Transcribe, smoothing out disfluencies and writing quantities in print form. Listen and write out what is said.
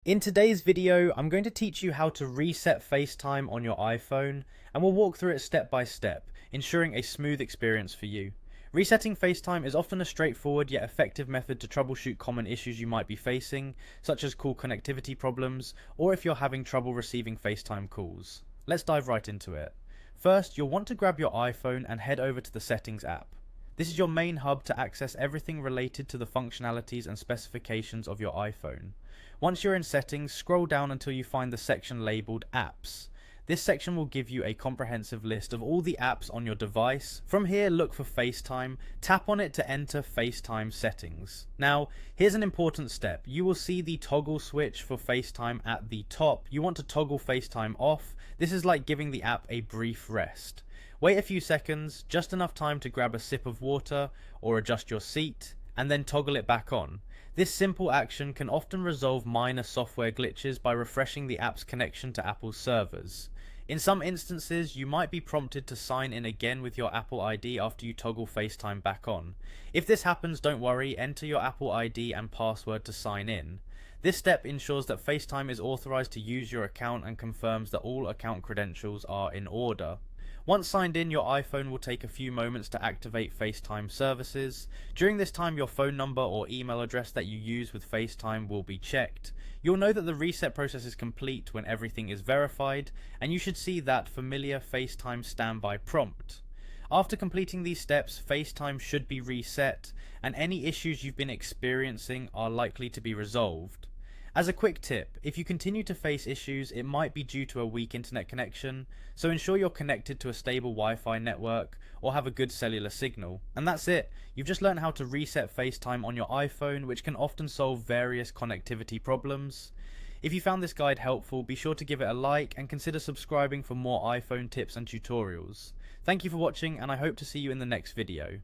In today's video, I'm going to teach you how to reset FaceTime on your iPhone, and we'll walk through it step by step, ensuring a smooth experience for you. Resetting FaceTime is often a straightforward yet effective method to troubleshoot common issues you might be facing, such as call connectivity problems, or if you're having trouble receiving FaceTime calls. Let's dive right into it. First, you'll want to grab your iPhone and head over to the Settings app. This is your main hub to access everything related to the functionalities and specifications of your iPhone. Once you're in Settings, scroll down until you find the section labelled Apps. This section will give you a comprehensive list of all the apps on your device. From here, look for FaceTime, tap on it to enter FaceTime settings. Now, here's an important step. You will see the toggle switch for FaceTime at the top. You want to toggle FaceTime off. This is like giving the app a brief rest. Wait a few seconds, just enough time to grab a sip of water or adjust your seat, and then toggle it back on. This simple action can often resolve minor software glitches by refreshing the app's connection to Apple's servers. In some instances, you might be prompted to sign in again with your Apple ID after you toggle FaceTime back on. If this happens, don't worry, enter your Apple ID and password to sign in. This step ensures that FaceTime is authorized to use your account and confirms that all account credentials are in order. Once signed in, your iPhone will take a few moments to activate FaceTime services. During this time, your phone number or email address that you use with FaceTime will be checked. You'll know that the reset process is complete when everything is verified, and you should see that familiar FaceTime standby prompt. After completing these steps, FaceTime should be reset, and any issues you've been experiencing are likely to be resolved. As a quick tip, if you continue to face issues, it might be due to a weak internet connection, so ensure you're connected to a stable Wi-Fi network or have a good cellular signal. And that's it, you've just learned how to reset FaceTime on your iPhone, which can often solve various connectivity problems. If you found this guide helpful, be sure to give it a like and consider subscribing for more iPhone tips and tutorials. Thank you for watching, and I hope to see you in the next video.